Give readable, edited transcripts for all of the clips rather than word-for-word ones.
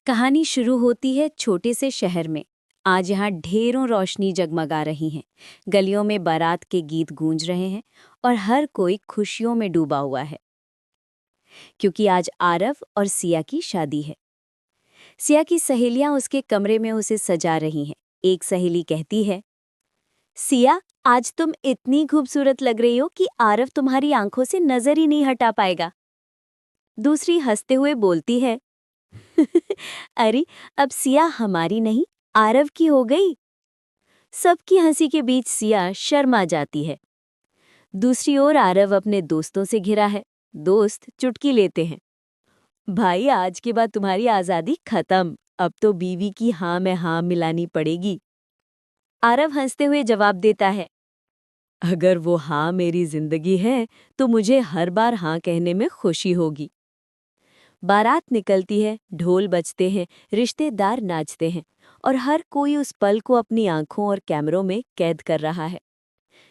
कहानी शुरू होती है छोटे से शहर में। आज यहाँ ढेरों रोशनी जगमगा रही हैं। गलियों में बारात के गीत गूंज रहे हैं और हर कोई खुशियों में डूबा हुआ है, क्योंकि आज आरव और सिया की शादी है। सिया की सहेलियां उसके कमरे में उसे सजा रही हैं। एक सहेली कहती है, सिया, आज तुम इतनी खूबसूरत लग रही हो कि आरव तुम्हारी आंखों से नजर ही नहीं हटा पाएगा। दूसरी हंसते हुए बोलती है, अरे, अब सिया हमारी नहीं, आरव की हो गई। सबकी हंसी के बीच सिया शर्मा जाती है। दूसरी ओर आरव अपने दोस्तों से घिरा है। दोस्त चुटकी लेते हैं, भाई आज के बाद तुम्हारी आजादी खत्म, अब तो बीवी की हाँ में हाँ मिलानी पड़ेगी। आरव हंसते हुए जवाब देता है, अगर वो हाँ मेरी जिंदगी है तो मुझे हर बार हाँ कहने में खुशी होगी। बारात निकलती है, ढोल बजते हैं, रिश्तेदार नाचते हैं और हर कोई उस पल को अपनी आंखों और कैमरों में कैद कर रहा है।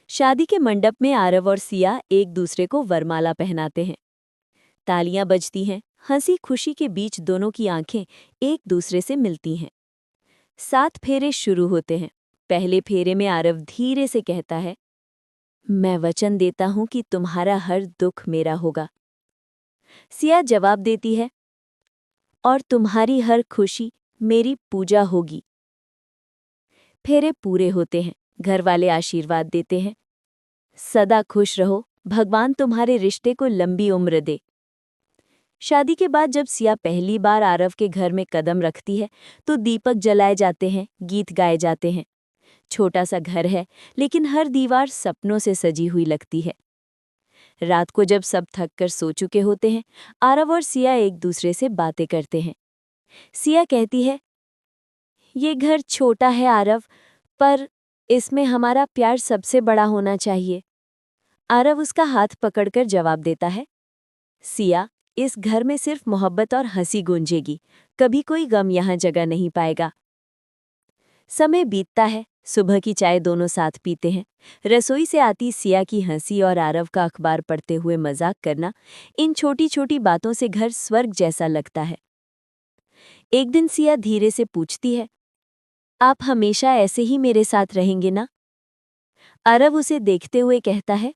शादी के मंडप में आरव और सिया एक दूसरे को वरमाला पहनाते हैं। तालियां बजती हैं, हंसी खुशी के बीच दोनों की आंखें एक दूसरे से मिलती हैं। 7 फेरे शुरू होते हैं। पहले फेरे में आरव धीरे से कहता है, मैं वचन देता हूं कि तुम्हारा हर दुख मेरा होगा। सिया जवाब देती है, और तुम्हारी हर खुशी मेरी पूजा होगी। फेरे पूरे होते हैं। घर वाले आशीर्वाद देते हैं, सदा खुश रहो, भगवान तुम्हारे रिश्ते को लंबी उम्र दे। शादी के बाद जब सिया पहली बार आरव के घर में कदम रखती है तो दीपक जलाए जाते हैं, गीत गाए जाते हैं। छोटा सा घर है, लेकिन हर दीवार सपनों से सजी हुई लगती है। रात को जब सब थक कर सो चुके होते हैं, आरव और सिया एक दूसरे से बातें करते हैं। सिया कहती है, ये घर छोटा है आरव, पर इसमें हमारा प्यार सबसे बड़ा होना चाहिए। आरव उसका हाथ पकड़कर जवाब देता है, सिया, इस घर में सिर्फ मोहब्बत और हंसी गूंजेगी, कभी कोई गम यहाँ जगह नहीं पाएगा। समय बीतता है, सुबह की चाय दोनों साथ पीते हैं। रसोई से आती सिया की हंसी और आरव का अखबार पढ़ते हुए मजाक करना, इन छोटी छोटी बातों से घर स्वर्ग जैसा लगता है। एक दिन सिया धीरे से पूछती है, आप हमेशा ऐसे ही मेरे साथ रहेंगे ना? आरव उसे देखते हुए कहता है,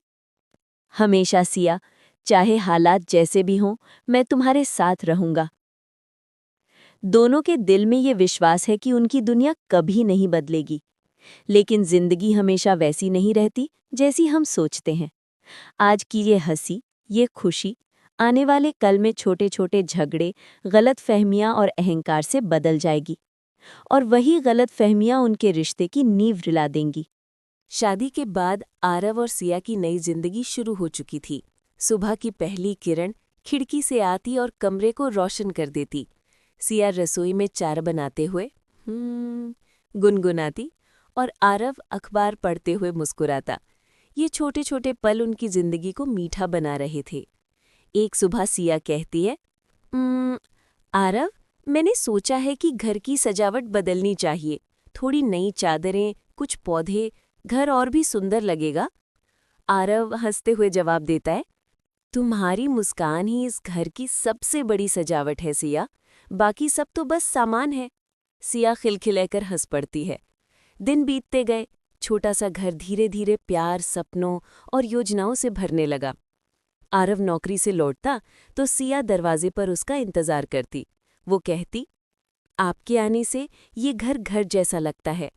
हमेशा सिया, चाहे हालात जैसे भी हों, मैं तुम्हारे साथ रहूंगा। दोनों के दिल में ये विश्वास है कि उनकी दुनिया कभी नहीं बदलेगी, लेकिन जिंदगी हमेशा वैसी नहीं रहती जैसी हम सोचते हैं। आज की ये हंसी, ये खुशी, आने वाले कल में छोटे छोटे झगड़े, गलतफहमियां और अहंकार से बदल जाएगी, और वही गलतफहमियां उनके रिश्ते की नींव रिला देंगी। शादी के बाद आरव और सिया की नई जिंदगी शुरू हो चुकी थी। सुबह की पहली किरण खिड़की से आती और कमरे को रोशन कर देती। सिया रसोई में चाय बनाते हुए गुनगुनाती और आरव अखबार पढ़ते हुए मुस्कुराता। ये छोटे छोटे पल उनकी जिंदगी को मीठा बना रहे थे। एक सुबह सिया कहती है, आरव, मैंने सोचा है कि घर की सजावट बदलनी चाहिए। थोड़ी नई चादरें, कुछ पौधे, घर और भी सुंदर लगेगा। आरव हंसते हुए जवाब देता है, तुम्हारी मुस्कान ही इस घर की सबसे बड़ी सजावट है सिया, बाकी सब तो बस सामान है। सिया खिलखिलाकर हंस पड़ती है। दिन बीतते गए, छोटा सा घर धीरे धीरे प्यार, सपनों और योजनाओं से भरने लगा। आरव नौकरी से लौटता तो सिया दरवाजे पर उसका इंतजार करती। वो कहती, आपके आने से ये घर घर जैसा लगता है।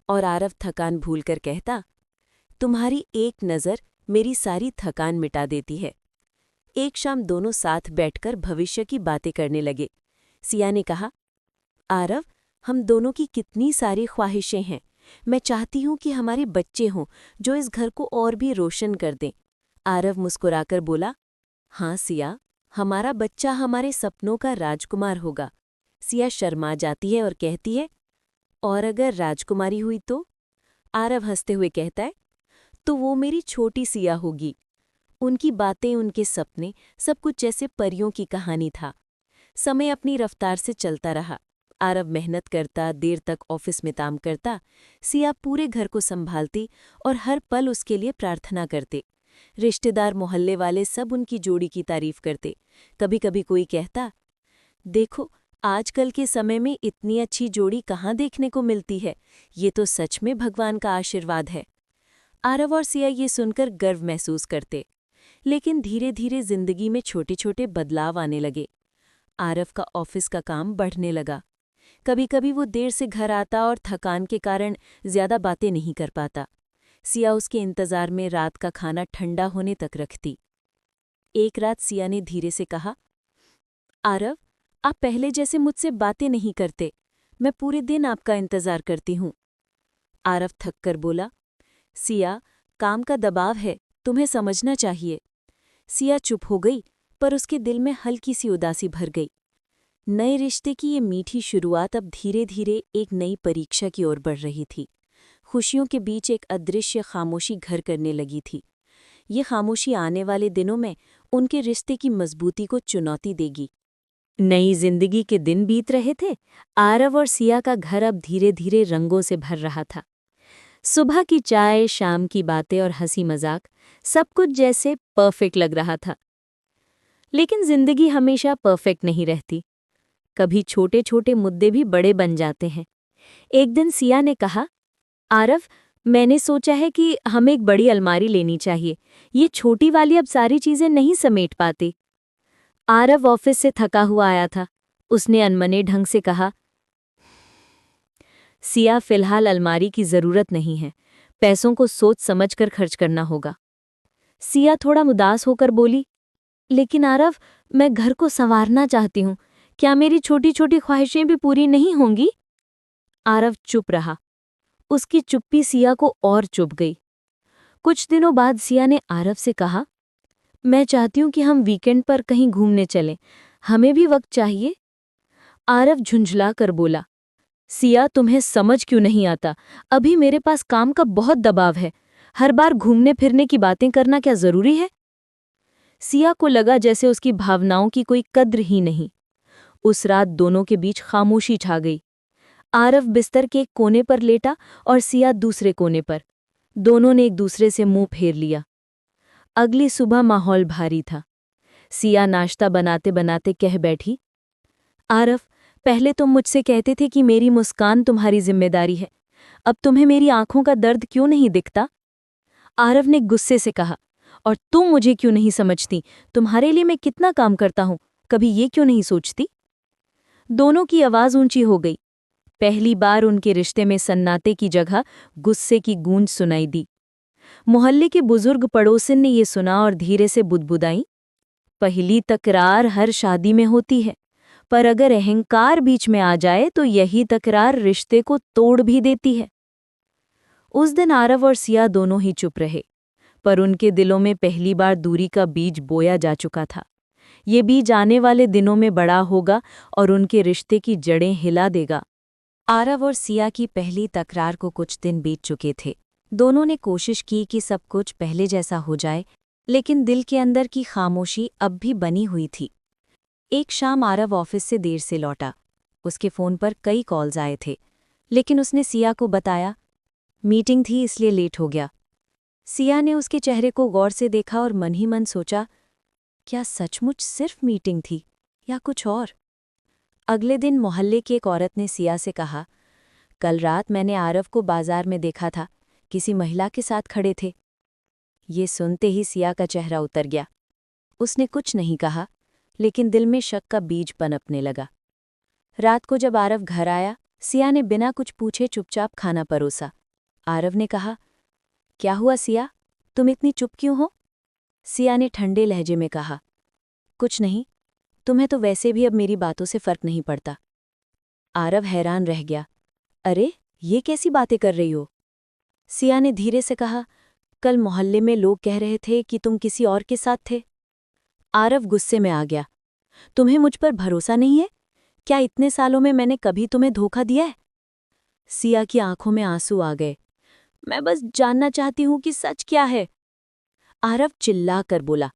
और आरव थकान भूलकर कहता, तुम्हारी एक नज़र मेरी सारी थकान मिटा देती है। एक शाम दोनों साथ बैठकर भविष्य की बातें करने लगे। सिया ने कहा, आरव, हम दोनों की कितनी सारी ख्वाहिशें हैं। मैं चाहती हूँ कि हमारे बच्चे हों जो इस घर को और भी रोशन कर दें। आरव मुस्कुराकर बोला, हाँ सिया, हमारा बच्चा हमारे सपनों का राजकुमार होगा। सिया शर्मा जाती है और कहती है, और अगर राजकुमारी हुई तो? आरव हंसते हुए कहता है, तो वो मेरी छोटी सिया होगी। उनकी बातें, उनके सपने, सब कुछ जैसे परियों की कहानी था। समय अपनी रफ्तार से चलता रहा। आरव मेहनत करता, देर तक ऑफिस में काम करता। सिया पूरे घर को संभालती और हर पल उसके लिए प्रार्थना करते। रिश्तेदार, मोहल्ले वाले सब उनकी जोड़ी की तारीफ करते। कभी कभी कोई कहता, देखो, आजकल के समय में इतनी अच्छी जोड़ी कहाँ देखने को मिलती है। ये तो सच में भगवान का आशीर्वाद है। आरव और सिया ये सुनकर गर्व महसूस करते। लेकिन धीरे धीरे जिंदगी में छोटे छोटे बदलाव आने लगे। आरव का ऑफिस का काम बढ़ने लगा। कभी कभी वो देर से घर आता और थकान के कारण ज्यादा बातें नहीं कर पाता। सिया उसके इंतजार में रात का खाना ठंडा होने तक रखती। एक रात सिया ने धीरे से कहा, आरव, आप पहले जैसे मुझसे बातें नहीं करते। मैं पूरे दिन आपका इंतजार करती हूँ। आरव थक कर बोला, सिया, काम का दबाव है, तुम्हें समझना चाहिए। सिया चुप हो गई, पर उसके दिल में हल्की सी उदासी भर गई। नए रिश्ते की ये मीठी शुरुआत अब धीरे धीरे एक नई परीक्षा की ओर बढ़ रही थी। खुशियों के बीच एक अदृश्य खामोशी घर करने लगी थी। ये खामोशी आने वाले दिनों में उनके रिश्ते की मजबूती को चुनौती देगी। नई जिंदगी के दिन बीत रहे थे। आरव और सिया का घर अब धीरे धीरे रंगों से भर रहा था। सुबह की चाय, शाम की बातें और हंसी मजाक, सब कुछ जैसे परफेक्ट लग रहा था। लेकिन जिंदगी हमेशा परफेक्ट नहीं रहती। कभी छोटे छोटे मुद्दे भी बड़े बन जाते हैं। एक दिन सिया ने कहा, आरव, मैंने सोचा है कि हमें एक बड़ी अलमारी लेनी चाहिए। ये छोटी वाली अब सारी चीजें नहीं समेट पाती। आरव ऑफिस से थका हुआ आया था। उसने अनमने ढंग से कहा, सिया, फिलहाल अलमारी की जरूरत नहीं है। पैसों को सोच समझ कर खर्च करना होगा। सिया थोड़ा उदास होकर बोली, लेकिन आरव, मैं घर को संवारना चाहती हूँ। क्या मेरी छोटी छोटी ख्वाहिशें भी पूरी नहीं होंगी? आरव चुप रहा। उसकी चुप्पी सिया को और चुभ गई। कुछ दिनों बाद सिया ने आरव से कहा, मैं चाहती हूँ कि हम वीकेंड पर कहीं घूमने चलें। हमें भी वक्त चाहिए। आरव झुंझला कर बोला, सिया, तुम्हें समझ क्यों नहीं आता? अभी मेरे पास काम का बहुत दबाव है। हर बार घूमने फिरने की बातें करना क्या जरूरी है? सिया को लगा जैसे उसकी भावनाओं की कोई कद्र ही नहीं। उस रात दोनों के बीच खामोशी छा गई। आरव बिस्तर के एक कोने पर लेटा और सिया दूसरे कोने पर। दोनों ने एक दूसरे से मुंह फेर लिया। अगली सुबह माहौल भारी था। सिया नाश्ता बनाते बनाते कह बैठी, आरव, पहले तुम मुझसे कहते थे कि मेरी मुस्कान तुम्हारी जिम्मेदारी है। अब तुम्हें मेरी आंखों का दर्द क्यों नहीं दिखता? आरव ने गुस्से से कहा, और तुम मुझे क्यों नहीं समझती? तुम्हारे लिए मैं कितना काम करता हूं, कभी ये क्यों नहीं सोचती? दोनों की आवाज ऊंची हो गई। पहली बार उनके रिश्ते में सन्नाटे की जगह गुस्से की गूंज सुनाई दी। मोहल्ले के बुजुर्ग पड़ोसिन ने ये सुना और धीरे से बुदबुदाई, पहली तकरार हर शादी में होती है, पर अगर अहंकार बीच में आ जाए तो यही तकरार रिश्ते को तोड़ भी देती है। उस दिन आरव और सिया दोनों ही चुप रहे, पर उनके दिलों में पहली बार दूरी का बीज बोया जा चुका था। ये बीज आने वाले दिनों में बड़ा होगा और उनके रिश्ते की जड़ें हिला देगा। आरव और सिया की पहली तकरार को कुछ दिन बीत चुके थे। दोनों ने कोशिश की कि सब कुछ पहले जैसा हो जाए, लेकिन दिल के अंदर की खामोशी अब भी बनी हुई थी। एक शाम आरव ऑफिस से देर से लौटा। उसके फ़ोन पर कई कॉल्स आए थे, लेकिन उसने सिया को बताया, मीटिंग थी इसलिए लेट हो गया। सिया ने उसके चेहरे को गौर से देखा और मन ही मन सोचा, क्या सचमुच सिर्फ मीटिंग थी या कुछ और? अगले दिन मोहल्ले की एक औरत ने सिया से कहा, कल रात मैंने आरव को बाजार में देखा था, किसी महिला के साथ खड़े थे। ये सुनते ही सिया का चेहरा उतर गया। उसने कुछ नहीं कहा, लेकिन दिल में शक का बीज पनपने लगा। रात को जब आरव घर आया, सिया ने बिना कुछ पूछे चुपचाप खाना परोसा। आरव ने कहा, क्या हुआ सिया, तुम इतनी चुप क्यों हो? सिया ने ठंडे लहजे में कहा, कुछ नहीं, तुम्हें तो वैसे भी अब मेरी बातों से फर्क नहीं पड़ता। आरव हैरान रह गया, अरे, ये कैसी बातें कर रही हो? सिया ने धीरे से कहा, कल मोहल्ले में लोग कह रहे थे कि तुम किसी और के साथ थे। आरव गुस्से में आ गया, तुम्हें मुझ पर भरोसा नहीं है? क्या इतने सालों में मैंने कभी तुम्हें धोखा दिया है? सिया की आंखों में आंसू आ गए, मैं बस जानना चाहती हूं कि सच क्या है। आरव चिल्ला कर बोला,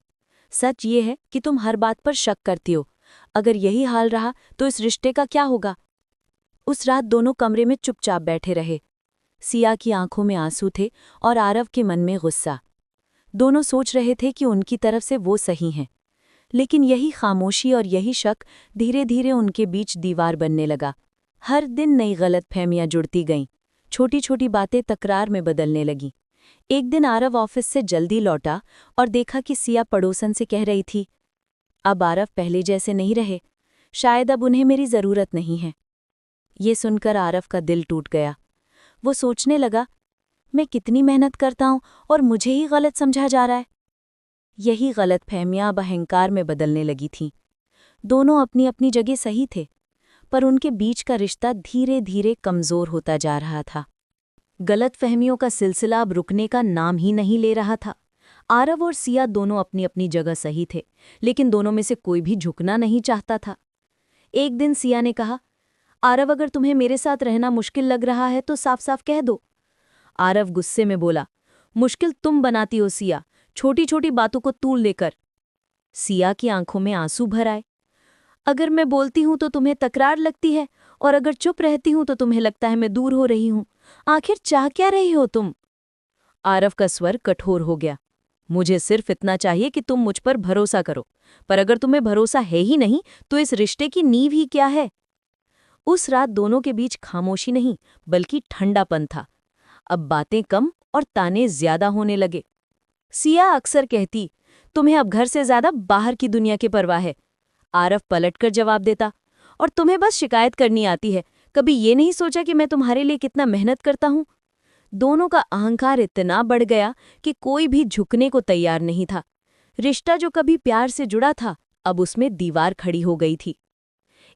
सच ये है कि तुम हर बात पर शक करती हो। अगर यही हाल रहा तो इस रिश्ते का क्या होगा? उस रात दोनों कमरे में चुपचाप बैठे रहे। सिया की आंखों में आंसू थे और आरव के मन में गुस्सा। दोनों सोच रहे थे कि उनकी तरफ से वो सही हैं, लेकिन यही खामोशी और यही शक धीरे धीरे उनके बीच दीवार बनने लगा। हर दिन नई गलतफहमियां जुड़ती गईं, छोटी छोटी बातें तकरार में बदलने लगीं। एक दिन आरव ऑफिस से जल्दी लौटा और देखा कि सिया पड़ोसन से कह रही थी, अब आरव पहले जैसे नहीं रहे, शायद अब उन्हें मेरी जरूरत नहीं है। ये सुनकर आरव का दिल टूट गया। वो सोचने लगा, मैं कितनी मेहनत करता हूं और मुझे ही गलत समझा जा रहा है। यही गलतफहमियां अब अहंकार में बदलने लगी थीं। दोनों अपनी अपनी जगह सही थे, पर उनके बीच का रिश्ता धीरे धीरे कमजोर होता जा रहा था। गलतफहमियों का सिलसिला अब रुकने का नाम ही नहीं ले रहा था। आरव और सिया दोनों अपनी अपनी जगह सही थे, लेकिन दोनों में से कोई भी झुकना नहीं चाहता था। एक दिन सिया ने कहा, आरव, अगर तुम्हें मेरे साथ रहना मुश्किल लग रहा है तो साफ साफ कह दो। आरव गुस्से में बोला, मुश्किल तुम बनाती हो सिया, छोटी छोटी बातों को तूल लेकर। सिया की आंखों में आंसू भर आए। अगर मैं बोलती हूं तो तुम्हें तकरार लगती है, और अगर चुप रहती हूं तो तुम्हें लगता है मैं दूर हो रही हूं। आखिर चाह क्या रही हो तुम? आरव का स्वर कठोर हो गया। मुझे सिर्फ इतना चाहिए कि तुम मुझ पर भरोसा करो, पर अगर तुम्हें भरोसा है ही नहीं तो इस रिश्ते की नींव ही क्या है? उस रात दोनों के बीच खामोशी नहीं बल्कि ठंडापन था। अब बातें कम और ताने ज्यादा होने लगे। सिया अक्सर कहती, तुम्हें अब घर से ज्यादा बाहर की दुनिया की परवाह है। आरव पलटकर जवाब देता, और तुम्हें बस शिकायत करनी आती है, कभी ये नहीं सोचा कि मैं तुम्हारे लिए कितना मेहनत करता हूं। दोनों का अहंकार इतना बढ़ गया कि कोई भी झुकने को तैयार नहीं था। रिश्ता जो कभी प्यार से जुड़ा था, अब उसमें दीवार खड़ी हो गई थी।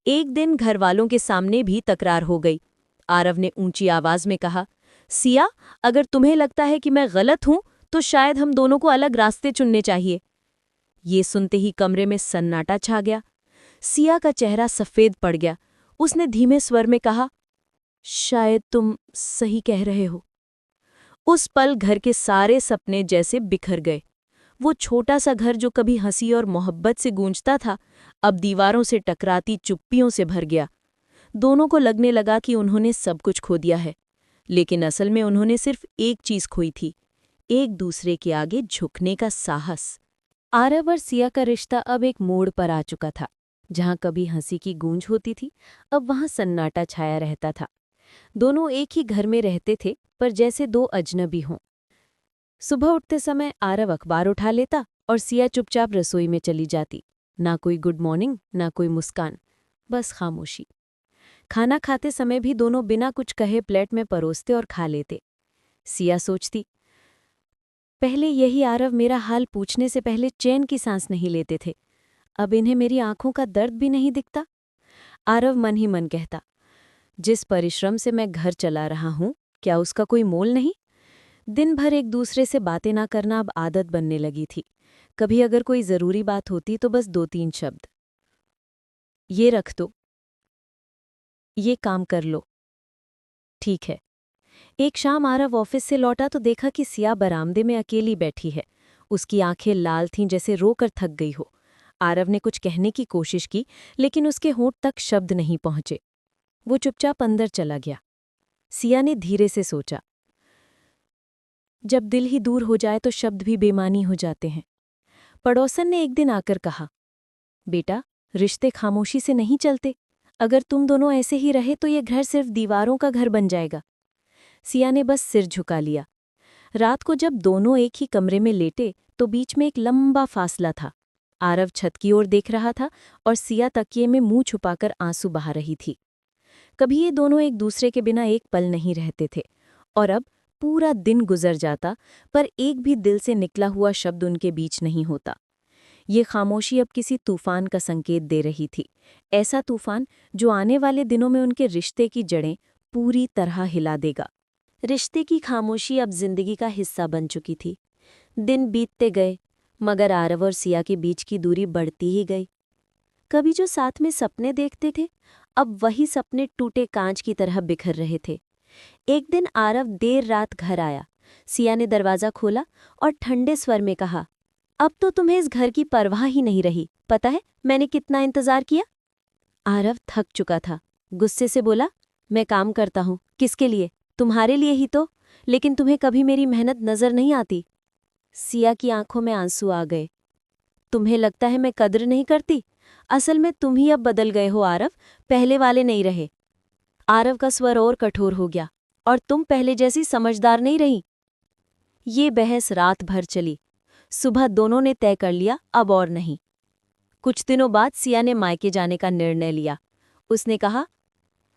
एक दिन घरवालों के सामने भी तकरार हो गई। आरव ने ऊंची आवाज में कहा, सिया, अगर तुम्हें लगता है कि मैं गलत हूं तो शायद हम दोनों को अलग रास्ते चुनने चाहिए। ये सुनते ही कमरे में सन्नाटा छा गया। सिया का चेहरा सफेद पड़ गया। उसने धीमे स्वर में कहा, शायद तुम सही कह रहे हो। उस पल घर के सारे सपने जैसे बिखर गए। वो छोटा सा घर जो कभी हंसी और मोहब्बत से गूंजता था, अब दीवारों से टकराती चुप्पियों से भर गया। दोनों को लगने लगा कि उन्होंने सब कुछ खो दिया है, लेकिन असल में उन्होंने सिर्फ एक चीज खोई थी, एक दूसरे के आगे झुकने का साहस। आरव और सिया का रिश्ता अब एक मोड़ पर आ चुका था। जहां कभी हंसी की गूंज होती थी, अब वहां सन्नाटा छाया रहता था। दोनों एक ही घर में रहते थे, पर जैसे दो अजनबी हों। सुबह उठते समय आरव अखबार उठा लेता और सिया चुपचाप रसोई में चली जाती। ना कोई गुड मॉर्निंग, ना कोई मुस्कान, बस खामोशी। खाना खाते समय भी दोनों बिना कुछ कहे प्लेट में परोसते और खा लेते। सिया सोचती, पहले यही आरव मेरा हाल पूछने से पहले चैन की सांस नहीं लेते थे, अब इन्हें मेरी आंखों का दर्द भी नहीं दिखता। आरव मन ही मन कहता, जिस परिश्रम से मैं घर चला रहा हूं, क्या उसका कोई मोल नहीं? दिन भर एक दूसरे से बातें ना करना अब आदत बनने लगी थी। कभी अगर कोई जरूरी बात होती तो बस 2-3 शब्द, ये रख दो, ये काम कर लो, ठीक है। एक शाम आरव ऑफिस से लौटा तो देखा कि सिया बरामदे में अकेली बैठी है। उसकी आंखें लाल थीं, जैसे रोकर थक गई हो। आरव ने कुछ कहने की कोशिश की, लेकिन उसके होंठ तक शब्द नहीं पहुंचे। वो चुपचाप अंदर चला गया। सिया ने धीरे से सोचा, जब दिल ही दूर हो जाए तो शब्द भी बेमानी हो जाते हैं। पड़ोसन ने एक दिन आकर कहा, बेटा, रिश्ते खामोशी से नहीं चलते। अगर तुम दोनों ऐसे ही रहे तो ये घर सिर्फ दीवारों का घर बन जाएगा। सिया ने बस सिर झुका लिया। रात को जब दोनों एक ही कमरे में लेटे तो बीच में एक लंबा फासला था। आरव छत की ओर देख रहा था और सिया तकिए में मुंह छुपाकर आंसू बहा रही थी। कभी ये दोनों एक दूसरे के बिना एक पल नहीं रहते थे, और अब पूरा दिन गुजर जाता पर एक भी दिल से निकला हुआ शब्द उनके बीच नहीं होता। ये खामोशी अब किसी तूफान का संकेत दे रही थी, ऐसा तूफान जो आने वाले दिनों में उनके रिश्ते की जड़ें पूरी तरह हिला देगा। रिश्ते की खामोशी अब जिंदगी का हिस्सा बन चुकी थी। दिन बीतते गए, मगर आरव और सिया के बीच की दूरी बढ़ती ही गई। कभी जो साथ में सपने देखते थे, अब वही सपने टूटे कांच की तरह बिखर रहे थे। एक दिन आरव देर रात घर आया। सिया ने दरवाजा खोला और ठंडे स्वर में कहा, अब तो तुम्हें इस घर की परवाह ही नहीं रही। पता है मैंने कितना इंतजार किया? आरव थक चुका था। गुस्से से बोला, मैं काम करता हूँ, किसके लिए? तुम्हारे लिए ही तो, लेकिन तुम्हें कभी मेरी मेहनत नजर नहीं आती। सिया की आंखों में आंसू आ गए। तुम्हें लगता है मैं कद्र नहीं करती? असल में तुम ही अब बदल गए हो आरव, पहले वाले नहीं रहे। आरव का स्वर और कठोर हो गया। और तुम पहले जैसी समझदार नहीं रही। ये बहस रात भर चली। सुबह दोनों ने तय कर लिया अब और नहीं। कुछ दिनों बाद सिया ने मायके जाने का निर्णय लिया। उसने कहा,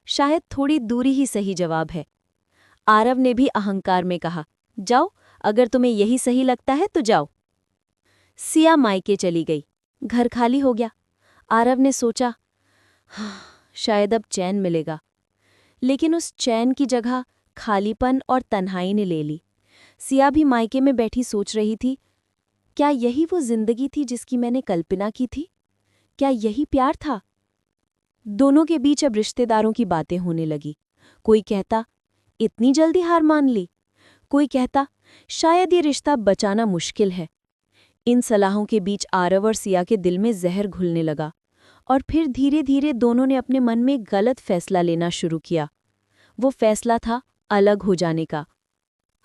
शायद थोड़ी दूरी ही सही जवाब है। आरव ने भी अहंकार में कहा, जाओ, अगर तुम्हें यही सही लगता है तो जाओ। सिया मायके चली गई। घर खाली हो गया। आरव ने सोचा, हाँ, शायद अब चैन मिलेगा। लेकिन उस चैन की जगह खालीपन और तन्हाई ने ले ली। सिया भी मायके में बैठी सोच रही थी, क्या यही वो जिंदगी थी जिसकी मैंने कल्पना की थी? क्या यही प्यार था? दोनों के बीच अब रिश्तेदारों की बातें होने लगी। कोई कहता, इतनी जल्दी हार मान ली। कोई कहता, शायद ये रिश्ता बचाना मुश्किल है। इन सलाहों के बीच आरव और सिया के दिल में जहर घुलने लगा। और फिर धीरे धीरे दोनों ने अपने मन में गलत फैसला लेना शुरू किया। वो फैसला था अलग हो जाने का।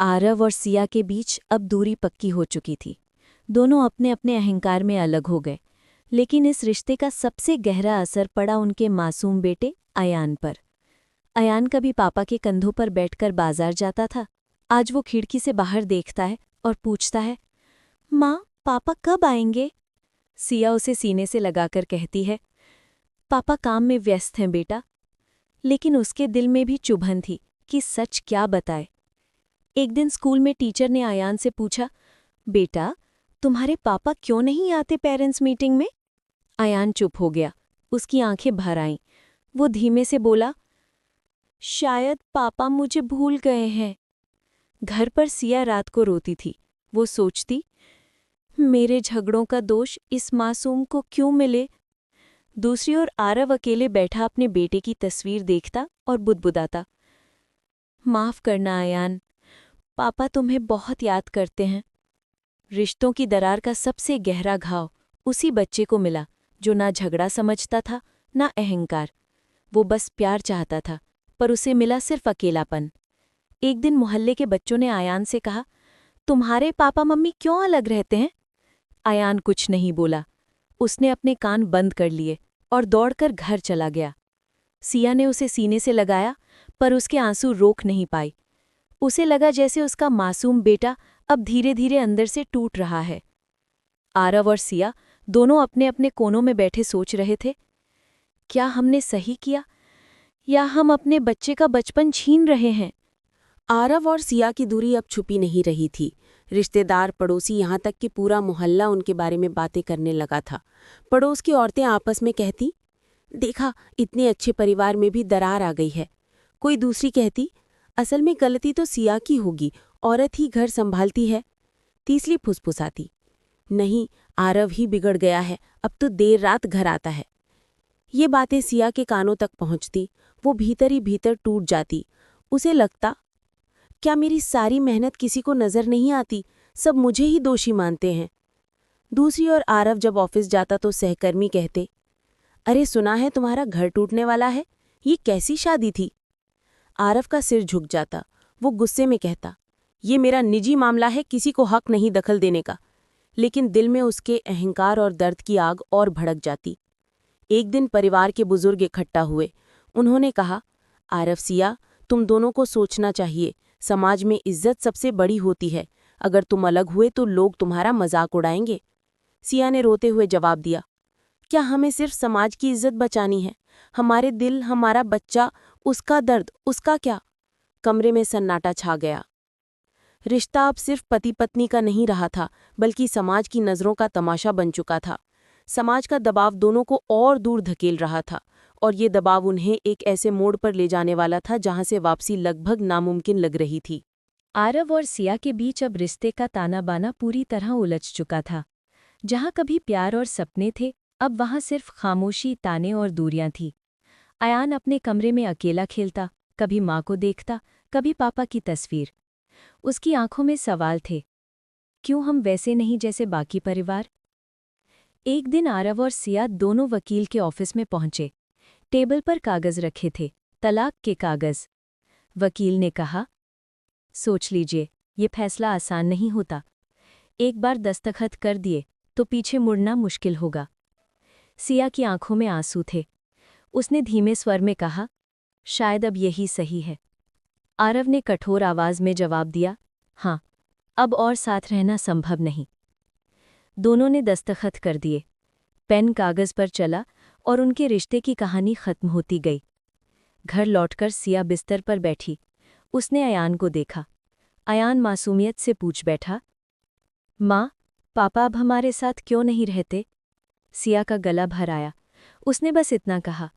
आरव और सिया के बीच अब दूरी पक्की हो चुकी थी। दोनों अपने अपने अहंकार में अलग हो गए। लेकिन इस रिश्ते का सबसे गहरा असर पड़ा उनके मासूम बेटे अयान पर। अयान कभी पापा के कंधों पर बैठकर बाजार जाता था। आज वो खिड़की से बाहर देखता है और पूछता है, माँ, पापा कब आएंगे? सिया उसे सीने से लगाकर कहती है, पापा काम में व्यस्त हैं बेटा। लेकिन उसके दिल में भी चुभन थी कि सच क्या बताए। एक दिन स्कूल में टीचर ने अयान से पूछा, बेटा, तुम्हारे पापा क्यों नहीं आते पेरेंट्स मीटिंग में? अयान चुप हो गया। उसकी आंखें भर आईं। वो धीमे से बोला, शायद पापा मुझे भूल गए हैं। घर पर सिया रात को रोती थी। वो सोचती, मेरे झगड़ों का दोष इस मासूम को क्यों मिले? दूसरी ओर आरव अकेले बैठा अपने बेटे की तस्वीर देखता और बुदबुदाता, माफ करना अयान, पापा तुम्हें बहुत याद करते हैं। रिश्तों की दरार का सबसे गहरा घाव उसी बच्चे को मिला जो ना झगड़ा समझता था, ना अहंकार। वो बस प्यार चाहता था, पर उसे मिला सिर्फ अकेलापन। एक दिन मोहल्ले के बच्चों ने आयान से कहा, तुम्हारे पापा मम्मी क्यों अलग रहते हैं? आयान कुछ नहीं बोला। उसने अपने कान बंद कर लिए और दौड़कर घर चला गया। सिया ने उसे सीने से लगाया, पर उसके आंसू रोक नहीं पाई। उसे लगा जैसे उसका मासूम बेटा अब धीरे धीरे अंदर से टूट रहा है। आरव और सिया दोनों अपने अपने कोनों में बैठे सोच रहे थे, क्या हमने सही किया या हम अपने बच्चे का बचपन छीन रहे हैं? आरव और सिया की दूरी अब छुपी नहीं रही थी। रिश्तेदार, पड़ोसी, यहाँ तक कि पूरा मोहल्ला उनके बारे में बातें करने लगा था। पड़ोस की औरतें आपस में कहती, देखा, इतने अच्छे परिवार में भी दरार आ गई है। कोई दूसरी कहती, असल में गलती तो सिया की होगी, औरत ही घर संभालती है। तीसरी फुसफुसाती, नहीं, आरव ही बिगड़ गया है, अब तो देर रात घर आता है। ये बातें सिया के कानों तक पहुंचती। वो भीतर ही भीतर टूट जाती। उसे लगता, क्या मेरी सारी मेहनत किसी को नजर नहीं आती? सब मुझे ही दोषी मानते हैं। दूसरी ओर आरव जब ऑफिस जाता तो सहकर्मी कहते, अरे सुना है तुम्हारा घर टूटने वाला है, ये कैसी शादी थी? आरव का सिर झुक जाता। वो गुस्से में कहता, ये मेरा निजी मामला है, किसी को हक नहीं दखल देने का। लेकिन दिल में उसके अहंकार और दर्द की आग और भड़क जाती। एक दिन परिवार के बुजुर्ग इकट्ठा हुए। उन्होंने कहा, आरव, सिया, तुम दोनों को सोचना चाहिए। समाज में इज्जत सबसे बड़ी होती है। अगर तुम अलग हुए तो लोग तुम्हारा मजाक उड़ाएंगे। सिया ने रोते हुए जवाब दिया, क्या हमें सिर्फ समाज की इज्जत बचानी है? हमारे दिल, हमारा बच्चा, उसका दर्द, उसका क्या? कमरे में सन्नाटा छा गया। रिश्ता अब सिर्फ पति पत्नी का नहीं रहा था, बल्कि समाज की नज़रों का तमाशा बन चुका था। समाज का दबाव दोनों को और दूर धकेल रहा था, और ये दबाव उन्हें एक ऐसे मोड़ पर ले जाने वाला था जहां से वापसी लगभग नामुमकिन लग रही थी। आरव और सिया के बीच अब रिश्ते का ताना बाना पूरी तरह उलझ चुका था। जहाँ कभी प्यार और सपने थे, अब वहाँ सिर्फ खामोशी, ताने और दूरियां थीं। अयान अपने कमरे में अकेला खेलता, कभी माँ को देखता, कभी पापा की तस्वीर। उसकी आंखों में सवाल थे, क्यों हम वैसे नहीं जैसे बाकी परिवार? एक दिन आरव और सिया दोनों वकील के ऑफिस में पहुंचे। टेबल पर कागज रखे थे, तलाक के कागज। वकील ने कहा, सोच लीजिए, ये फैसला आसान नहीं होता। एक बार दस्तखत कर दिए तो पीछे मुड़ना मुश्किल होगा। सिया की आंखों में आंसू थे। उसने धीमे स्वर में कहा, शायद अब यही सही है। आरव ने कठोर आवाज में जवाब दिया, हाँ, अब और साथ रहना संभव नहीं। दोनों ने दस्तखत कर दिए। पेन कागज पर चला और उनके रिश्ते की कहानी खत्म होती गई। घर लौटकर सिया बिस्तर पर बैठी। उसने अयान को देखा। अयान मासूमियत से पूछ बैठा, माँ, पापा अब हमारे साथ क्यों नहीं रहते? सिया का गला भर आया। उसने बस इतना कहा,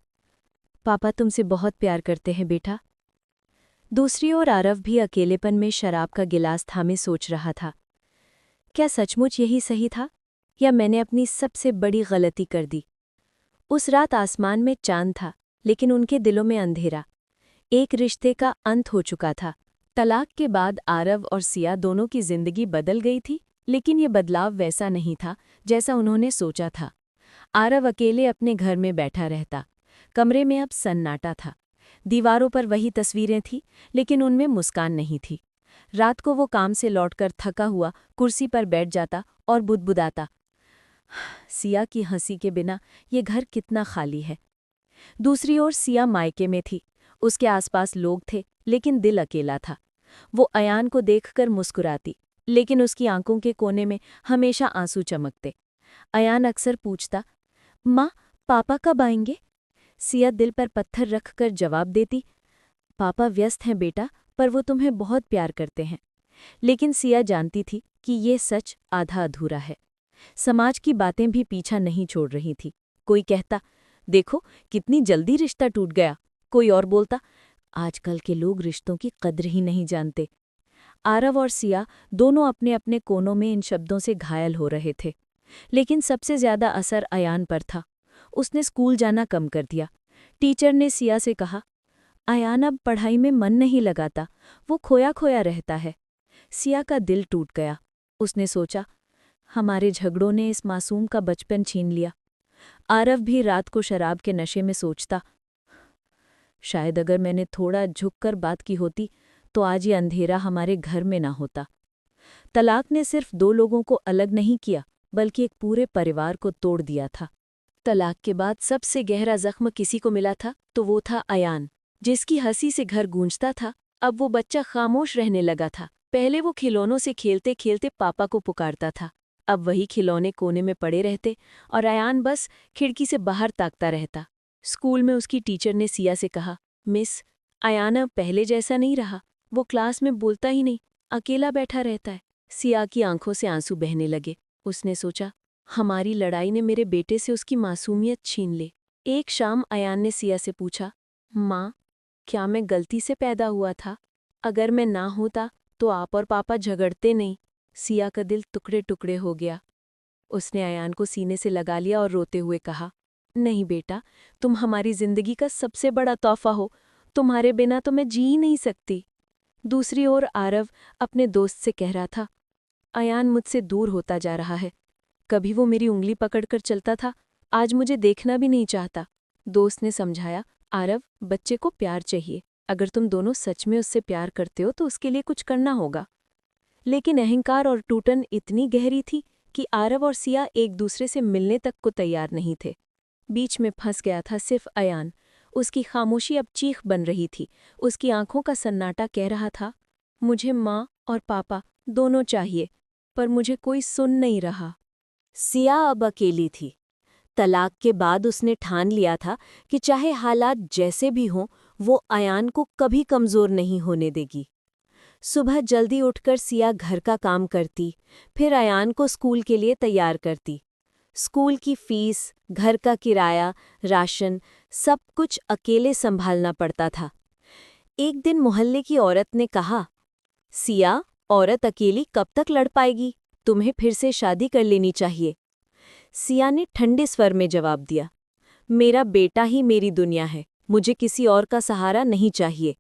पापा तुमसे बहुत प्यार करते हैं बेटा। दूसरी ओर आरव भी अकेलेपन में शराब का गिलास थामे सोच रहा था। क्या सचमुच यही सही था, या मैंने अपनी सबसे बड़ी गलती कर दी? उस रात आसमान में चांद था, लेकिन उनके दिलों में अंधेरा। एक रिश्ते का अंत हो चुका था। तलाक के बाद आरव और सिया दोनों की जिंदगी बदल गई थी, लेकिन ये बदलाव वैसा नहीं था जैसा उन्होंने सोचा था। आरव अकेले अपने घर में बैठा रहता। कमरे में अब सन्नाटा था। दीवारों पर वही तस्वीरें थीं, लेकिन उनमें मुस्कान नहीं थी। रात को वो काम से लौटकर थका हुआ कुर्सी पर बैठ जाता और बुदबुदाता, सिया की हंसी के बिना ये घर कितना खाली है। दूसरी ओर सिया मायके में थी। उसके आसपास लोग थे, लेकिन दिल अकेला था। वो अयान को देखकर मुस्कुराती, लेकिन उसकी आंखों के कोने में हमेशा आंसू चमकते। अयान अक्सर पूछता, माँ, पापा कब आएंगे? सिया दिल पर पत्थर रखकर जवाब देती, पापा व्यस्त हैं बेटा, पर वो तुम्हें बहुत प्यार करते हैं। लेकिन सिया जानती थी कि ये सच आधा अधूरा है। समाज की बातें भी पीछा नहीं छोड़ रही थी। कोई कहता, देखो कितनी जल्दी रिश्ता टूट गया। कोई और बोलता, आजकल के लोग रिश्तों की कद्र ही नहीं जानते। आरव और सिया दोनों अपने अपने कोनों में इन शब्दों से घायल हो रहे थे। लेकिन सबसे ज्यादा असर अयान पर था। उसने स्कूल जाना कम कर दिया। टीचर ने सिया से कहा, अयान अब पढ़ाई में मन नहीं लगाता, वो खोया खोया रहता है। सिया का दिल टूट गया। उसने सोचा, हमारे झगड़ों ने इस मासूम का बचपन छीन लिया। आरव भी रात को शराब के नशे में सोचता, शायद अगर मैंने थोड़ा झुककर बात की होती तो आज ये अंधेरा हमारे घर में ना होता। तलाक ने सिर्फ दो लोगों को अलग नहीं किया, बल्कि एक पूरे परिवार को तोड़ दिया था। तलाक के बाद सबसे गहरा जख्म किसी को मिला था तो वो था अयान, जिसकी हंसी से घर गूंजता था। अब वो बच्चा खामोश रहने लगा था। पहले वो खिलौनों से खेलते खेलते पापा को पुकारता था। अब वही खिलौने कोने में पड़े रहते और अयान बस खिड़की से बाहर ताकता रहता। स्कूल में उसकी टीचर ने सिया से कहा, मिस, अयान अब पहले जैसा नहीं रहा। वो क्लास में बोलता ही नहीं, अकेला बैठा रहता है। सिया की आंखों से आंसू बहने लगे। उसने सोचा, हमारी लड़ाई ने मेरे बेटे से उसकी मासूमियत छीन ली। एक शाम अयान ने सिया से पूछा, माँ, क्या मैं गलती से पैदा हुआ था? अगर मैं ना होता तो आप और पापा झगड़ते नहीं। सिया का दिल टुकड़े टुकड़े हो गया। उसने अयान को सीने से लगा लिया और रोते हुए कहा, नहीं बेटा, तुम हमारी जिंदगी का सबसे बड़ा तोहफा हो। तुम्हारे बिना तो मैं जी ही नहीं सकती। दूसरी ओर आरव अपने दोस्त से कह रहा था, अयान मुझसे दूर होता जा रहा है। कभी वो मेरी उंगली पकड़कर चलता था, आज मुझे देखना भी नहीं चाहता। दोस्त ने समझाया, आरव, बच्चे को प्यार चाहिए। अगर तुम दोनों सच में उससे प्यार करते हो तो उसके लिए कुछ करना होगा। लेकिन अहंकार और टूटन इतनी गहरी थी कि आरव और सिया एक दूसरे से मिलने तक को तैयार नहीं थे। बीच में फंस गया था सिर्फ अयान। उसकी खामोशी अब चीख बन रही थी। उसकी आंखों का सन्नाटा कह रहा था, मुझे माँ और पापा दोनों चाहिए, पर मुझे कोई सुन नहीं रहा। सिया अब अकेली थी। तलाक के बाद उसने ठान लिया था कि चाहे हालात जैसे भी हों, वो अयान को कभी कमज़ोर नहीं होने देगी। सुबह जल्दी उठकर सिया घर का काम करती, फिर अयान को स्कूल के लिए तैयार करती। स्कूल की फीस, घर का किराया, राशन, सब कुछ अकेले संभालना पड़ता था। एक दिन मोहल्ले की औरत ने कहा, सिया, औरत अकेली कब तक लड़ पाएगी? तुम्हें फिर से शादी कर लेनी चाहिए। सिया ने ठंडे स्वर में जवाब दिया, मेरा बेटा ही मेरी दुनिया है, मुझे किसी और का सहारा नहीं चाहिए।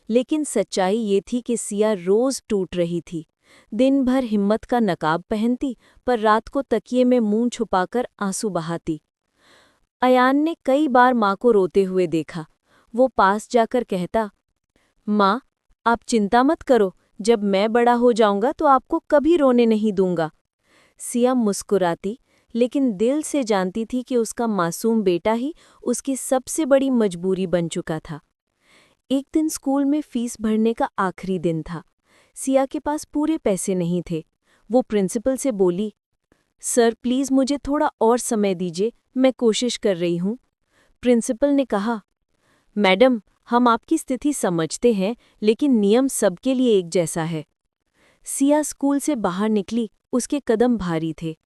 लेकिन सच्चाई ये थी कि सिया रोज टूट रही थी। दिन भर हिम्मत का नकाब पहनती, पर रात को तकिए में मुंह छुपाकर आंसू बहाती। अयान ने कई बार माँ को रोते हुए देखा। वो पास जाकर कहता, माँ, आप चिंता मत करो, जब मैं बड़ा हो जाऊंगा तो आपको कभी रोने नहीं दूंगा। सिया मुस्कुराती, लेकिन दिल से जानती थी कि उसका मासूम बेटा ही उसकी सबसे बड़ी मजबूरी बन चुका था। एक दिन स्कूल में फीस भरने का आखिरी दिन था। सिया के पास पूरे पैसे नहीं थे। वो प्रिंसिपल से बोली, सर प्लीज़ मुझे थोड़ा और समय दीजिए, मैं कोशिश कर रही हूँ। प्रिंसिपल ने कहा, मैडम हम आपकी स्थिति समझते हैं, लेकिन नियम सबके लिए एक जैसा है। सिया स्कूल से बाहर निकली, उसके कदम भारी थे।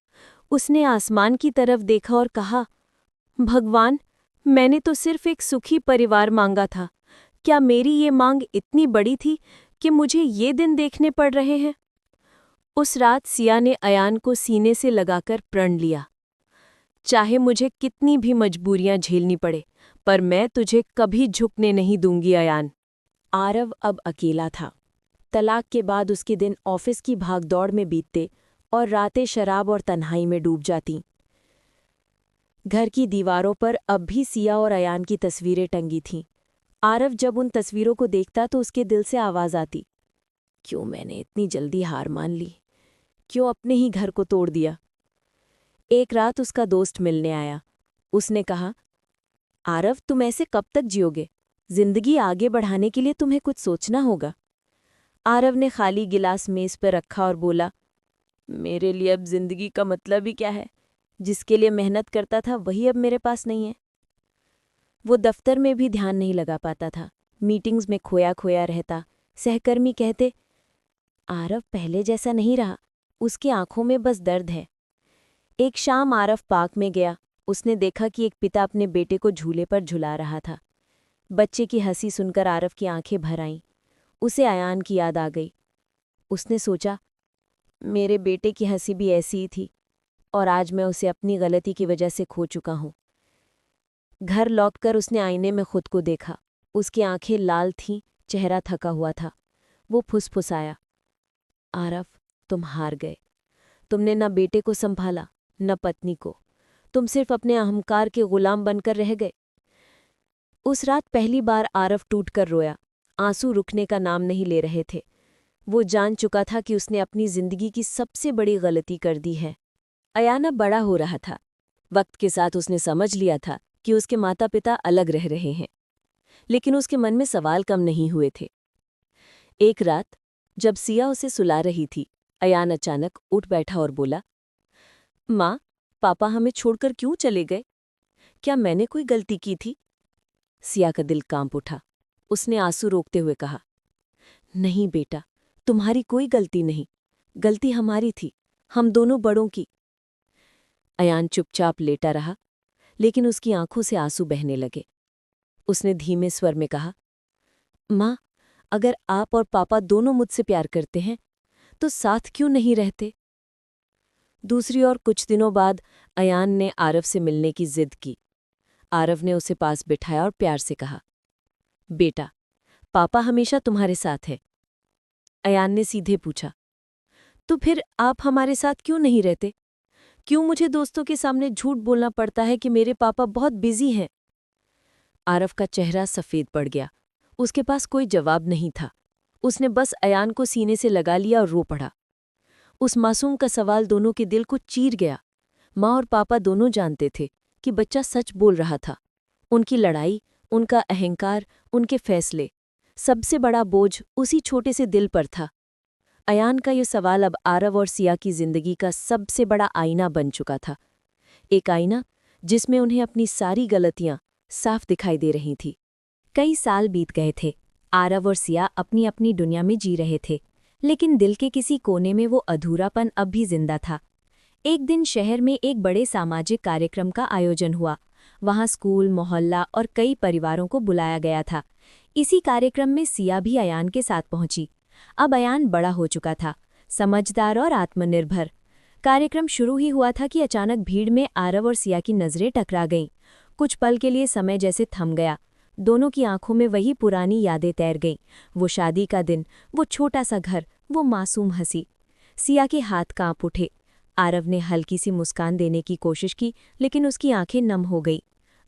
उसने आसमान की तरफ देखा और कहा, भगवान, मैंने तो सिर्फ एक सुखी परिवार मांगा था। क्या मेरी ये मांग इतनी बड़ी थी कि मुझे ये दिन देखने पड़ रहे हैं? उस रात सिया ने अयान को सीने से लगाकर प्रण लिया, चाहे मुझे कितनी भी मजबूरियां झेलनी पड़े, पर मैं तुझे कभी झुकने नहीं दूंगी अयान। आरव अब अकेला था। तलाक के बाद उसके दिन ऑफिस की भागदौड़ में बीतते और रातें शराब और तन्हाई में डूब जातीं। घर की दीवारों पर अब भी सिया और अयान की तस्वीरें टंगी थीं। आरव जब उन तस्वीरों को देखता तो उसके दिल से आवाज़ आती, क्यों मैंने इतनी जल्दी हार मान ली? क्यों अपने ही घर को तोड़ दिया? एक रात उसका दोस्त मिलने आया। उसने कहा, आरव तुम ऐसे कब तक जियोगे? जिंदगी आगे बढ़ाने के लिए तुम्हें कुछ सोचना होगा। आरव ने खाली गिलास मेज पर रखा और बोला, मेरे लिए अब जिंदगी का मतलब ही क्या है? जिसके लिए मेहनत करता था वही अब मेरे पास नहीं है। वो दफ्तर में भी ध्यान नहीं लगा पाता था। मीटिंग्स में खोया खोया रहता। सहकर्मी कहते, आरव पहले जैसा नहीं रहा, उसकी आंखों में बस दर्द है। एक शाम आरव पार्क में गया। उसने देखा कि एक पिता अपने बेटे को झूले पर झुला रहा था। बच्चे की हंसी सुनकर आरव की आंखें भर आईं। उसे अयान की याद आ गई। उसने सोचा, मेरे बेटे की हंसी भी ऐसी ही थी और आज मैं उसे अपनी गलती की वजह से खो चुका हूं। घर लौटकर उसने आईने में खुद को देखा। उसकी आंखें लाल थीं, चेहरा थका हुआ था। वो फुसफुसाया, आरव तुम हार गए। तुमने न बेटे को संभाला न पत्नी को। तुम सिर्फ अपने अहंकार के गुलाम बनकर रह गए। उस रात पहली बार आरव टूटकर रोया। आंसू रुकने का नाम नहीं ले रहे थे। वो जान चुका था कि उसने अपनी जिंदगी की सबसे बड़ी गलती कर दी है। अयाना बड़ा हो रहा था। वक्त के साथ उसने समझ लिया था कि उसके माता पिता अलग रह रहे हैं, लेकिन उसके मन में सवाल कम नहीं हुए थे। एक रात जब सिया उसे सुला रही थी, अयान अचानक उठ बैठा और बोला, माँ, पापा हमें छोड़कर क्यों चले गए? क्या मैंने कोई गलती की थी? सिया का दिल कांप उठा। उसने आंसू रोकते हुए कहा, नहीं बेटा, तुम्हारी कोई गलती नहीं। गलती हमारी थी, हम दोनों बड़ों की। अयान चुपचाप लेटा रहा, लेकिन उसकी आंखों से आंसू बहने लगे। उसने धीमे स्वर में कहा, माँ, अगर आप और पापा दोनों मुझसे प्यार करते हैं तो साथ क्यों नहीं रहते? दूसरी ओर कुछ दिनों बाद अयान ने आरव से मिलने की जिद की। आरव ने उसे पास बिठाया और प्यार से कहा, बेटा, पापा हमेशा तुम्हारे साथ है। अयान ने सीधे पूछा, तो फिर आप हमारे साथ क्यों नहीं रहते? क्यों मुझे दोस्तों के सामने झूठ बोलना पड़ता है कि मेरे पापा बहुत बिजी हैं? आरव का चेहरा सफ़ेद पड़ गया। उसके पास कोई जवाब नहीं था। उसने बस अयान को सीने से लगा लिया और रो पड़ा। उस मासूम का सवाल दोनों के दिल को चीर गया। माँ और पापा दोनों जानते थे कि बच्चा सच बोल रहा था। उनकी लड़ाई, उनका अहंकार, उनके फैसले, सबसे बड़ा बोझ उसी छोटे से दिल पर था। अयान का ये सवाल अब आरव और सिया की जिंदगी का सबसे बड़ा आईना बन चुका था। एक आईना जिसमें उन्हें अपनी सारी गलतियां साफ दिखाई दे रही थी। कई साल बीत गए थे। आरव और सिया अपनी अपनी दुनिया में जी रहे थे, लेकिन दिल के किसी कोने में वो अधूरापन अब भी जिंदा था। एक दिन शहर में एक बड़े सामाजिक कार्यक्रम का आयोजन हुआ। वहां स्कूल, मोहल्ला और कई परिवारों को बुलाया गया था। इसी कार्यक्रम में सिया भी अयान के साथ पहुंची। अब अयान बड़ा हो चुका था, समझदार और आत्मनिर्भर। कार्यक्रम शुरू ही हुआ था कि अचानक भीड़ में आरव और सिया की नजरें टकरा गईं। कुछ पल के लिए समय जैसे थम गया। दोनों की आंखों में वही पुरानी यादें तैर गईं। वो शादी का दिन, वो छोटा सा घर, वो मासूम हंसी। सिया के हाथ कांप उठे। आरव ने हल्की सी मुस्कान देने की कोशिश की, लेकिन उसकी आंखें नम हो गई।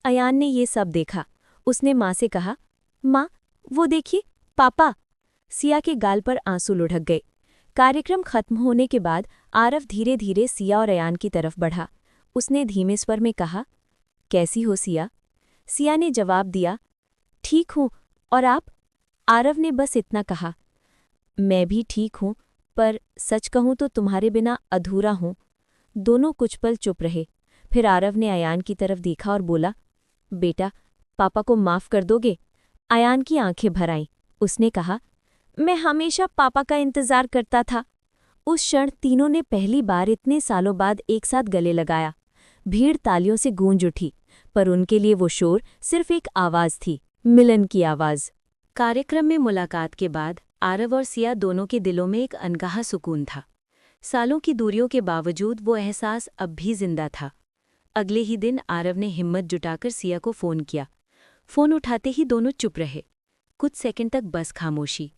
अयान ने ये सब देखा। उसने माँ से कहा, माँ, वो देखिए, पापा। सिया के गाल पर आंसू लुढ़क गए। कार्यक्रम खत्म होने के बाद आरव धीरे धीरे सिया और अयान की तरफ बढ़ा। उसने धीमे स्वर में कहा, कैसी हो सिया? सिया ने जवाब दिया, ठीक हूँ, और आप? आरव ने बस इतना कहा, मैं भी ठीक हूँ, पर सच कहूँ तो तुम्हारे बिना अधूरा हूँ। दोनों कुछ पल चुप रहे। फिर आरव ने अयान की तरफ देखा और बोला, बेटा, पापा को माफ़ कर दोगे? अयान की आंखें भर आईं। उसने कहा, मैं हमेशा पापा का इंतज़ार करता था। उस क्षण तीनों ने पहली बार इतने सालों बाद एक साथ गले लगाया। भीड़ तालियों से गूंज उठी, पर उनके लिए वो शोर सिर्फ एक आवाज़ थी, मिलन की आवाज़। कार्यक्रम में मुलाकात के बाद आरव और सिया दोनों के दिलों में एक अनकहा सुकून था। सालों की दूरियों के बावजूद वो एहसास अब भी जिंदा था। अगले ही दिन आरव ने हिम्मत जुटाकर सिया को फ़ोन किया। फ़ोन उठाते ही दोनों चुप रहे। कुछ सेकंड तक बस खामोशी।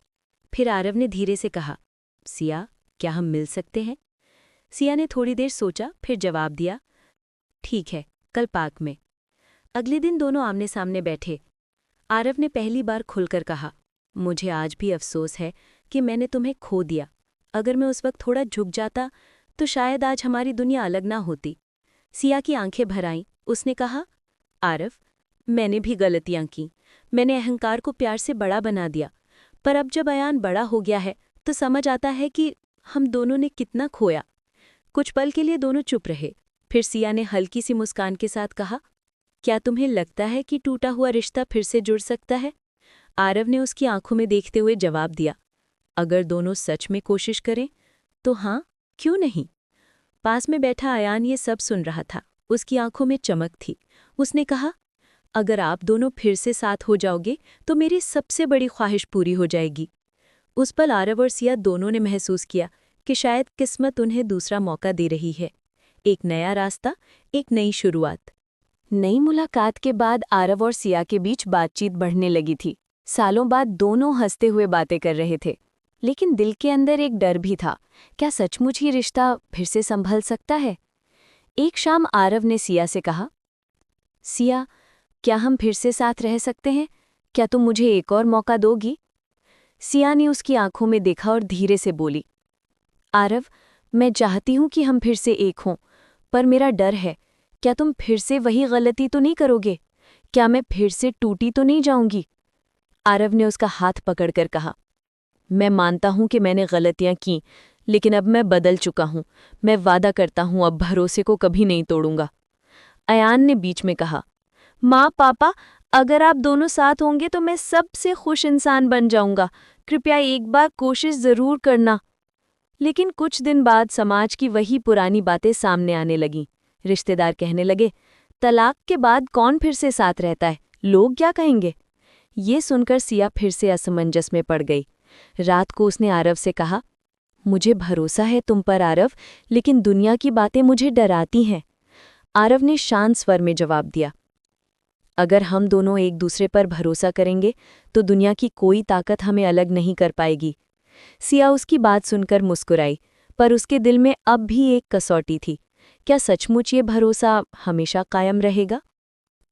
फिर आरव ने धीरे से कहा, सिया, क्या हम मिल सकते हैं? सिया ने थोड़ी देर सोचा, फिर जवाब दिया, ठीक है, कल पार्क में। अगले दिन दोनों आमने सामने बैठे। आरव ने पहली बार खुलकर कहा, मुझे आज भी अफसोस है कि मैंने तुम्हें खो दिया। अगर मैं उस वक्त थोड़ा झुक जाता तो शायद आज हमारी दुनिया अलग ना होती। सिया की आंखें भर आईं। उसने कहा, आरव, मैंने भी गलतियां की। मैंने अहंकार को प्यार से बड़ा बना दिया। पर अब जब अयान बड़ा हो गया है तो समझ आता है कि हम दोनों ने कितना खोया। कुछ पल के लिए दोनों चुप रहे। फिर सिया ने हल्की सी मुस्कान के साथ कहा, क्या तुम्हें लगता है कि टूटा हुआ रिश्ता फिर से जुड़ सकता है? आरव ने उसकी आंखों में देखते हुए जवाब दिया, अगर दोनों सच में कोशिश करें तो हाँ, क्यों नहीं? पास में बैठा अयान ये सब सुन रहा था। उसकी आंखों में चमक थी। उसने कहा, अगर आप दोनों फिर से साथ हो जाओगे तो मेरी सबसे बड़ी ख्वाहिश पूरी हो जाएगी। उस पल आरव और सिया दोनों ने महसूस किया कि शायद किस्मत उन्हें दूसरा मौका दे रही है। एक नया रास्ता, एक नई शुरुआत। नई मुलाकात के बाद आरव और सिया के बीच बातचीत बढ़ने लगी थी। सालों बाद दोनों हंसते हुए बातें कर रहे थे, लेकिन दिल के अंदर एक डर भी था। क्या सचमुच ही रिश्ता फिर से संभल सकता है? एक शाम आरव ने सिया से कहा, सिया, क्या हम फिर से साथ रह सकते हैं? क्या तुम मुझे एक और मौका दोगी? सिया ने उसकी आंखों में देखा और धीरे से बोली, आरव, मैं चाहती हूं कि हम फिर से एक हों, पर मेरा डर है, क्या तुम फिर से वही गलती तो नहीं करोगे? क्या मैं फिर से टूटी तो नहीं जाऊंगी? आरव ने उसका हाथ पकड़कर कहा, मैं मानता हूं कि मैंने गलतियां की, लेकिन अब मैं बदल चुका हूं। मैं वादा करता हूं अब भरोसे को कभी नहीं तोड़ूंगा। अयान ने बीच में कहा, माँ, पापा, अगर आप दोनों साथ होंगे तो मैं सबसे खुश इंसान बन जाऊंगा। कृपया एक बार कोशिश जरूर करना। लेकिन कुछ दिन बाद समाज की वही पुरानी बातें सामने आने लगीं। रिश्तेदार कहने लगे, तलाक के बाद कौन फिर से साथ रहता है? लोग क्या कहेंगे? ये सुनकर सिया फिर से असमंजस में पड़ गई। रात को उसने आरव से कहा, मुझे भरोसा है तुम पर आरव, लेकिन दुनिया की बातें मुझे डराती हैं। आरव ने शांत स्वर में जवाब दिया, अगर हम दोनों एक दूसरे पर भरोसा करेंगे तो दुनिया की कोई ताकत हमें अलग नहीं कर पाएगी। सिया उसकी बात सुनकर मुस्कुराई, पर उसके दिल में अब भी एक कसौटी थी। क्या सचमुच ये भरोसा हमेशा कायम रहेगा?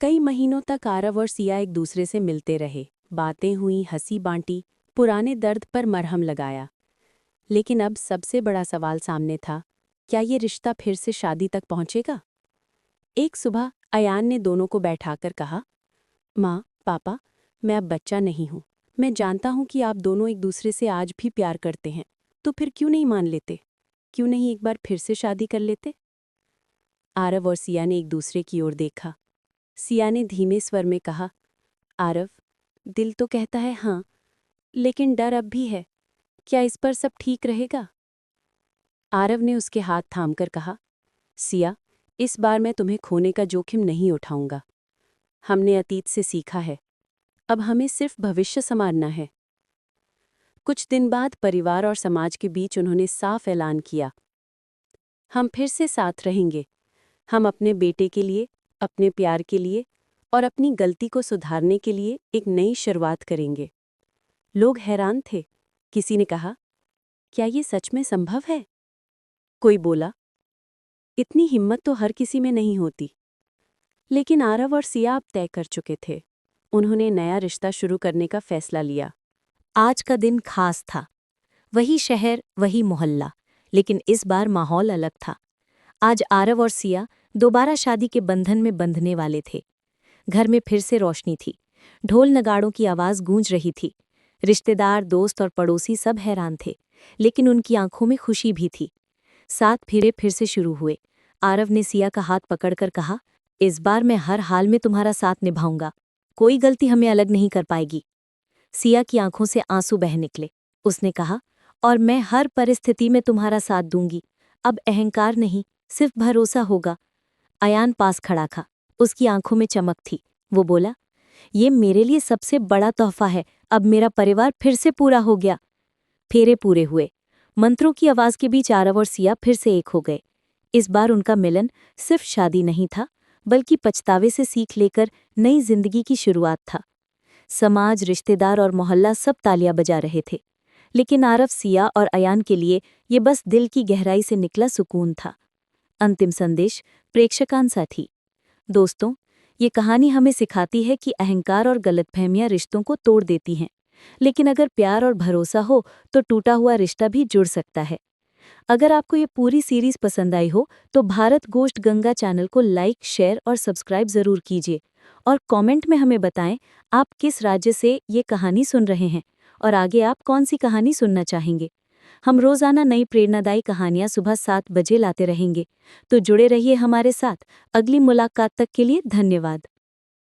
कई महीनों तक आरव और सिया एक दूसरे से मिलते रहे। बातें हुई, हंसी बांटी, पुराने दर्द पर मरहम लगाया। लेकिन अब सबसे बड़ा सवाल सामने था, क्या ये रिश्ता फिर से शादी तक पहुंचेगा? एक सुबह अयान ने दोनों को बैठाकर कहा, माँ, पापा, मैं अब बच्चा नहीं हूँ। मैं जानता हूँ कि आप दोनों एक दूसरे से आज भी प्यार करते हैं, तो फिर क्यों नहीं मान लेते? क्यों नहीं एक बार फिर से शादी कर लेते? आरव और सिया ने एक दूसरे की ओर देखा। सिया ने धीमे स्वर में कहा, आरव, दिल तो कहता है हाँ, लेकिन डर अब भी है। क्या इस पर सब ठीक रहेगा? आरव ने उसके हाथ थामकर कहा, सिया, इस बार मैं तुम्हें खोने का जोखिम नहीं उठाऊंगा। हमने अतीत से सीखा है, अब हमें सिर्फ भविष्य संवारना है। कुछ दिन बाद परिवार और समाज के बीच उन्होंने साफ ऐलान किया, हम फिर से साथ रहेंगे। हम अपने बेटे के लिए, अपने प्यार के लिए और अपनी गलती को सुधारने के लिए एक नई शुरुआत करेंगे। लोग हैरान थे। किसी ने कहा, क्या ये सच में संभव है? कोई बोला, इतनी हिम्मत तो हर किसी में नहीं होती। लेकिन आरव और सिया अब तय कर चुके थे। उन्होंने नया रिश्ता शुरू करने का फैसला लिया। आज का दिन खास था। वही शहर, वही मोहल्ला, लेकिन इस बार माहौल अलग था। आज आरव और सिया दोबारा शादी के बंधन में बंधने वाले थे। घर में फिर से रोशनी थी, ढोल नगाड़ों की आवाज़ गूंज रही थी। रिश्तेदार, दोस्त और पड़ोसी सब हैरान थे, लेकिन उनकी आंखों में खुशी भी थी। 7 फेरे फिर से शुरू हुए। आरव ने सिया का हाथ पकड़कर कहा, इस बार मैं हर हाल में तुम्हारा साथ निभाऊंगा, कोई गलती हमें अलग नहीं कर पाएगी। सिया की आंखों से आंसू बह निकले। उसने कहा, और मैं हर परिस्थिति में तुम्हारा साथ दूंगी। अब अहंकार नहीं, सिर्फ भरोसा होगा। अयान पास खड़ा था, उसकी आंखों में चमक थी। वो बोला, ये मेरे लिए सबसे बड़ा तोहफा है, अब मेरा परिवार फिर से पूरा हो गया। फेरे पूरे हुए। मंत्रों की आवाज के बीच आरव और सिया फिर से एक हो गए। इस बार उनका मिलन सिर्फ शादी नहीं था, बल्कि पछतावे से सीख लेकर नई जिंदगी की शुरुआत था। समाज, रिश्तेदार और मोहल्ला सब तालियां बजा रहे थे, लेकिन आरव, सिया और अयान के लिए ये बस दिल की गहराई से निकला सुकून था। अंतिम संदेश प्रेक्षकांसाठी। दोस्तों, ये कहानी हमें सिखाती है कि अहंकार और गलतफहमियां रिश्तों को तोड़ देती हैं, लेकिन अगर प्यार और भरोसा हो तो टूटा हुआ रिश्ता भी जुड़ सकता है। अगर आपको ये पूरी सीरीज पसंद आई हो तो भारत गोष्ट गंगा चैनल को लाइक, शेयर और सब्सक्राइब जरूर कीजिए, और कमेंट में हमें बताएं आप किस राज्य से ये कहानी सुन रहे हैं और आगे आप कौन सी कहानी सुनना चाहेंगे। हम रोजाना नई प्रेरणादायी कहानियां सुबह 7 बजे लाते रहेंगे, तो जुड़े रहिए हमारे साथ। अगली मुलाकात तक के लिए धन्यवाद।